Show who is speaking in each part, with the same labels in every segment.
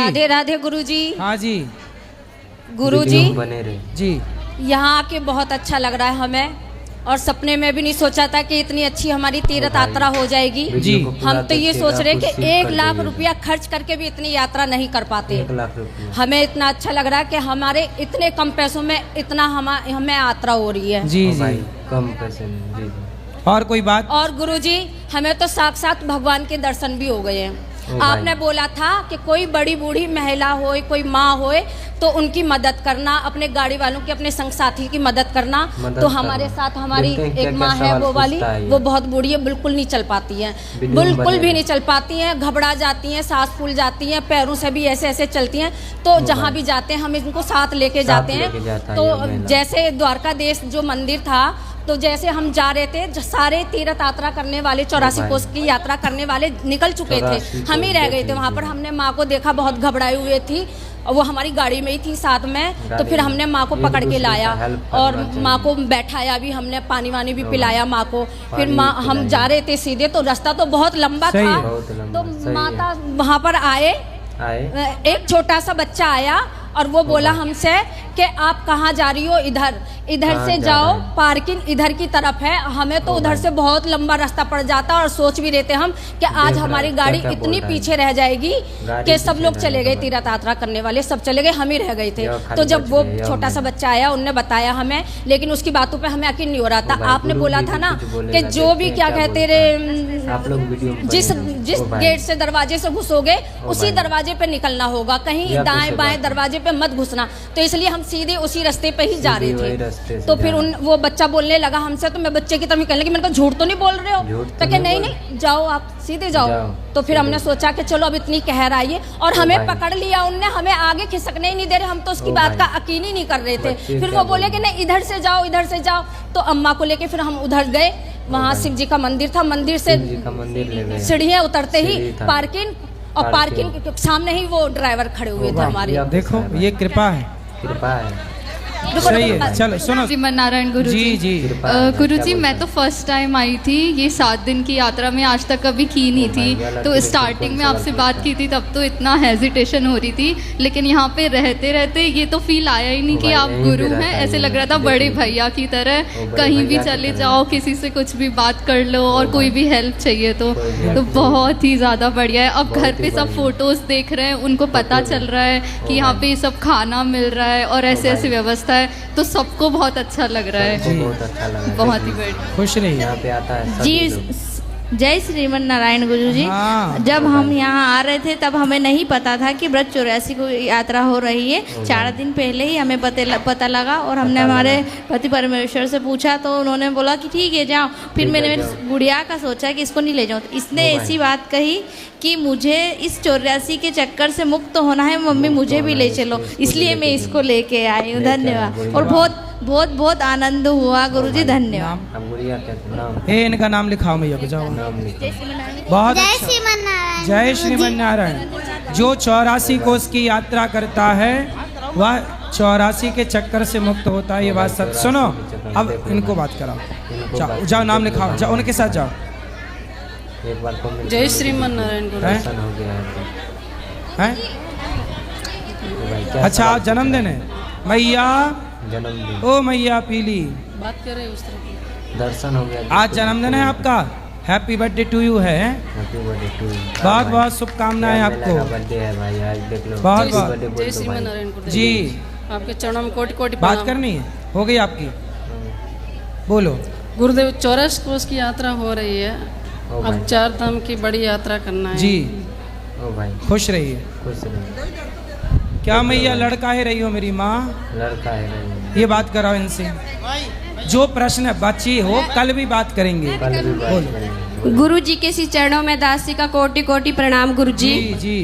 Speaker 1: राधे राधे गुरुजी।
Speaker 2: हाँ जी
Speaker 1: गुरुजी
Speaker 3: बने रहे
Speaker 2: जी।
Speaker 1: यहाँ आके बहुत अच्छा लग रहा है हमें, और सपने में भी नहीं सोचा था कि इतनी अच्छी हमारी तीर्थ यात्रा हो जाएगी।
Speaker 2: जी।
Speaker 1: हम तो ये सोच रहे कि 1 लाख रुपया खर्च करके भी इतनी यात्रा नहीं कर पाते।
Speaker 3: 1 लाख रुपया
Speaker 1: हमें इतना अच्छा लग रहा है कि हमारे इतने कम पैसों में इतना हमें यात्रा हो रही है।
Speaker 2: जी
Speaker 3: भाई
Speaker 2: जी।
Speaker 3: कम पैसे में। जी जी।
Speaker 2: और कोई बात?
Speaker 1: और गुरुजी हमें तो साक्षात भगवान के दर्शन भी हो गए हैं। आपने बोला था कि कोई बड़ी बूढ़ी महिला हो, कोई माँ हो, तो उनकी मदद करना, अपने गाड़ी वालों की, अपने संग साथी की मदद करना। तो हमारे साथ हमारी एक माँ है वो वाली, वो बहुत बूढ़ी है, बिल्कुल नहीं चल पाती है, बिल्कुल भी नहीं चल पाती हैं, घबरा जाती हैं, सांस फूल जाती हैं, पैरों से भी ऐसे ऐसे चलती हैं। तो जहाँ भी जाते हैं हम इनको साथ लेके जाते हैं। तो जैसे द्वारकाधीश जो मंदिर था, तो जैसे हम जा रहे थे, सारे तीर्थ यात्रा करने वाले 84 कोस की यात्रा करने वाले निकल चुके थे, हम ही रह गए थे वहाँ पर। हमने माँ को देखा, बहुत घबराए हुए थी, और वो हमारी गाड़ी में ही थी साथ में। तो फिर हमने माँ को पकड़ के लाया और माँ को बैठाया भी, हमने पानी वानी भी पिलाया माँ को। फिर माँ, हम जा रहे थे सीधे, तो रास्ता तो बहुत लंबा था, तो माता वहाँ पर आए, एक छोटा सा बच्चा आया और वो बोला हमसे कि आप कहाँ जा रही हो? इधर से जाओ, पार्किंग इधर की तरफ है। हमें तो उधर से बहुत लंबा रास्ता पड़ जाता, और सोच भी रहे थे हम कि आज हमारी गाड़ी इतनी पीछे रह जाएगी कि सब लोग चले गए, तीर्थ यात्रा करने वाले सब चले गए, हम ही रह गए थे। तो जब वो छोटा सा बच्चा आया, उनने बताया हमें, लेकिन उसकी बातों पे हमें यकीन नहीं हो रहा था। आपने बोला था ना कि जो भी क्या कहते रहे, जिस गेट से दरवाजे से घुसोगे उसी दरवाजे पे निकलना होगा, कहीं दाएं बाएं दरवाजे पे मत घुसना। तो इसलिए हम सीधे उसी रास्ते पे ही जा रहे थे। तो फिर वो बच्चा बोलने लगा हमसे, तो मैं बच्चे की तरफ कहने लगी, मैंने कहा झूठ तो नहीं बोल रहे हो? तो क्या नहीं जाओ, आप सीधे जाओ। तो फिर हमने सोचा कि चलो अब इतनी कहर आई है, और हमें पकड़ लिया उनने, हमें आगे खिसकने ही नहीं दे रहे। हम तो उसकी बात का यकीन ही नहीं कर रहे थे। फिर वो बोले कि नहीं इधर से जाओ, इधर से जाओ। तो अम्मा को लेके फिर हम उधर गए, वहाँ शिव जी का मंदिर था, मंदिर से सीढ़ियाँ उतरते ही पार्किंग, और पार्किंग के सामने ही वो ड्राइवर खड़े हुए थे हमारे।
Speaker 2: देखो ये कृपा है,
Speaker 3: कृपा है।
Speaker 2: सही है। चलो सुनो।
Speaker 4: श्रीमन नारायण गुरुजी।
Speaker 2: जी जी।
Speaker 4: गुरुजी मैं तो फर्स्ट टाइम आई थी ये 7 दिन की यात्रा में, आज तक कभी की नहीं थी। तो स्टार्टिंग में आपसे बात की थी तब तो इतना हेजिटेशन हो रही थी, लेकिन यहाँ पे रहते रहते ये तो फील आया ही नहीं कि आप गुरु हैं। ऐसे लग रहा था बड़े भैया की तरह, कहीं भी चले जाओ, किसी से कुछ भी बात कर लो, और कोई भी हेल्प चाहिए तो बहुत ही ज़्यादा बढ़िया है। अब घर पे सब फोटोज़ देख रहे हैं, उनको पता चल रहा है कि यहाँ पे सब खाना मिल रहा है और ऐसे ऐसी व्यवस्था है, तो सबको बहुत अच्छा लग रहा है।
Speaker 3: बहुत अच्छा लगा,
Speaker 4: बहुत ही बढ़िया।
Speaker 2: खुश रहिए।
Speaker 3: यहाँ पे आता है
Speaker 5: जी। जय श्रीमन नारायण गुरुजी।
Speaker 2: हाँ।
Speaker 5: जब हम यहाँ आ रहे थे तब हमें नहीं पता था कि व्रत 84 को यात्रा हो रही है। 4 दिन पहले ही हमें पता लगा, और हमने हमारे पति परमेश्वर से पूछा, तो उन्होंने बोला कि ठीक है जाओ। फिर मैंने मेरी गुड़िया का सोचा कि इसको नहीं ले जाऊँ, तो इसने ऐसी बात कही कि मुझे इस 84 के चक्कर से मुक्त होना है, मम्मी मुझे भी ले चलो, इसलिए मैं इसको लेके आई हूँ। धन्यवाद। और बहुत बहुत बहुत आनंद हुआ गुरुजी, धन्यवाद।
Speaker 2: इनका नाम लिखाओ भैया को, जाओ। बहुत अच्छा। जय श्रीमन नारायण। जो 84 कोस की यात्रा करता है वह 84 के चक्कर से मुक्त होता है, ये बात सच। सुनो अब इनको बात कराओ, जाओ जाओ नाम लिखाओ, जाओ उनके साथ जाओ।
Speaker 1: जय श्रीमन नारायण
Speaker 2: हैं? अच्छा आप जन्मदिन है मैया,
Speaker 3: जन्मदिन
Speaker 2: ओ मैया पीली
Speaker 1: बात कर रहे उस तरह।
Speaker 3: दर्शन हो गया।
Speaker 2: आज जन्मदिन है आपका, हैप्पी बर्थडे टू यू है।
Speaker 3: Happy birthday to you.
Speaker 2: बहुत बहुत शुभकामनाएं आपको।
Speaker 3: बर्थडे है भाई, आज देख लो।
Speaker 2: बहुत बहुत
Speaker 1: जय श्रीमन नारायण
Speaker 2: जी।
Speaker 1: आपके चरणों में कोटि कोटि
Speaker 2: बात करनी है, हो गई आपकी, बोलो।
Speaker 1: गुरुदेव 84 कोस की यात्रा हो रही है, अब 4 धाम की बड़ी यात्रा करना है
Speaker 2: जी।
Speaker 3: ओ भाई
Speaker 2: खुश रहिए।
Speaker 3: खुश रहिए।
Speaker 2: क्या मैया लड़का है रही हो मेरी माँ?
Speaker 3: लड़का है रही।
Speaker 2: ये बात कराओ इनसे, जो प्रश्न बची हो कल भी बात करेंगे। बोलो।
Speaker 6: गुरु जी के श्री चरणों में दासी का कोटि कोटि प्रणाम गुरु जी।
Speaker 2: जी।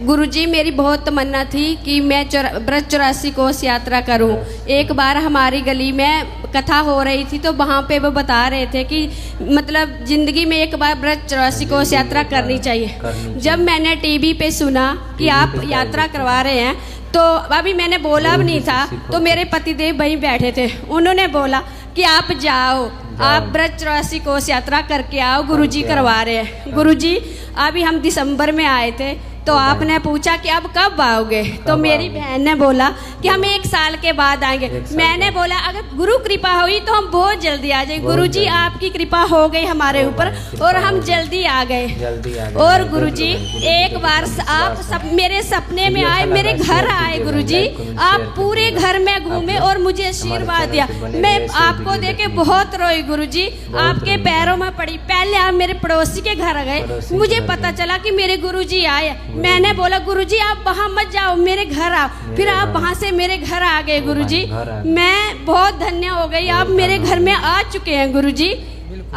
Speaker 6: गुरु जी मेरी बहुत तमन्ना थी कि मैं व्रत 84 कोस यात्रा करूं। एक बार हमारी गली में कथा हो रही थी, तो वहाँ पे वो बता रहे थे कि मतलब ज़िंदगी में एक बार व्रत 84 कोस यात्रा करनी चाहिए। जब मैंने टीवी पे सुना कि आप यात्रा करवा रहे हैं, तो अभी मैंने बोला भी नहीं था, तो मेरे पतिदेव वहीं बैठे थे, उन्होंने बोला कि आप जाओ, आप व्रत 84 कोस यात्रा करके आओ, गुरुजी करवा रहे हैं। गुरुजी अभी हम दिसंबर में आए थे, तो आपने पूछा कि अब कब आओगे, तो मेरी बहन ने बोला कि हम 1 साल के बाद आएंगे। मैंने बोला अगर गुरु कृपा हुई तो हम बहुत जल्दी आ जाएंगे। गुरुजी आपकी कृपा हो गई हमारे ऊपर और हम जल्दी आ गए। और गुरुजी एक बार आप सब मेरे सपने में आए, मेरे घर आए गुरुजी, आप पूरे घर में घूमे और मुझे आशीर्वाद दिया। मैं आपको देख के बहुत रोई गुरुजी, आपके पैरों में पड़ी। पहले आप मेरे पड़ोसी के घर गए, मुझे पता चला कि मेरे गुरुजी आए। मैंने बोला गुरुजी आप वहाँ मत जाओ, मेरे घर आओ। फिर आप वहाँ से मेरे घर आ गए गुरुजी। मैं बहुत धन्य हो गई, आप मेरे घर में आ चुके हैं गुरुजी।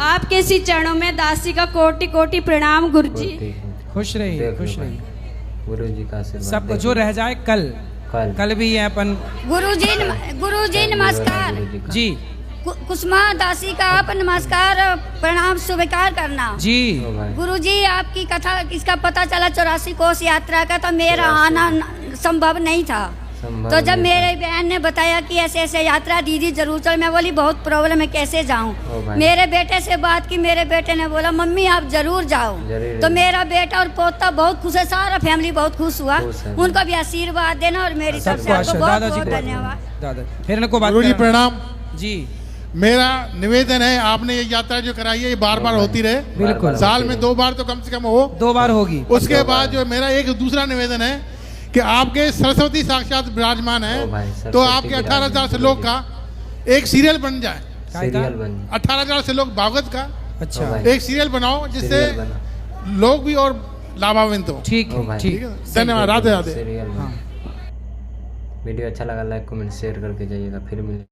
Speaker 6: आपके सी चरणों में दासी का कोटि कोटि प्रणाम गुरुजी।
Speaker 2: खुश रहिए, खुश रहिए।
Speaker 3: गुरुजी का आशीर्वाद
Speaker 2: सब जो रह जाए कल भी है अपन।
Speaker 7: गुरुजी नमस्कार
Speaker 2: जी।
Speaker 7: कुसुमा दासी का आप नमस्कार प्रणाम स्वीकार करना
Speaker 2: जी।
Speaker 7: गुरुजी आपकी कथा इसका पता चला 84 कोस यात्रा का, तो मेरा आना संभव नहीं था। तो जब मेरे बहन ने बताया कि ऐसे ऐसे यात्रा दीदी जरूर चल, मैं बोली बहुत प्रॉब्लम है कैसे जाऊं। मेरे बेटे से बात की, मेरे बेटे ने बोला मम्मी आप जरूर जाओ। तो मेरा बेटा और पोता बहुत खुश है, सारा फैमिली बहुत खुश हुआ। उनको भी आशीर्वाद देना और मेरी तरफ से आपको बहुत बहुत धन्यवाद।
Speaker 2: फिर को बात
Speaker 8: गुरुजी प्रणाम
Speaker 2: जी।
Speaker 8: मेरा निवेदन है आपने ये यात्रा जो कराई है ये बार बार होती रहे,
Speaker 2: बिल्कुल
Speaker 8: साल में 2 बार तो कम से कम हो,
Speaker 2: 2 बार होगी।
Speaker 8: उसके बाद जो मेरा एक दूसरा निवेदन है कि आपके सरस्वती साक्षात विराजमान है, तो आपके 18,000 श्लोक का एक सीरियल बन जाए। 18,000 श्लोक भागवत का
Speaker 2: अच्छा
Speaker 8: एक सीरियल बनाओ जिससे लोग भी और लाभान्वित हो।
Speaker 2: ठीक ठीक।
Speaker 8: धन्यवाद। राधे राधे।
Speaker 3: वीडियो अच्छा लगा लाइक कमेंट शेयर करके जाइएगा। फिर मिले।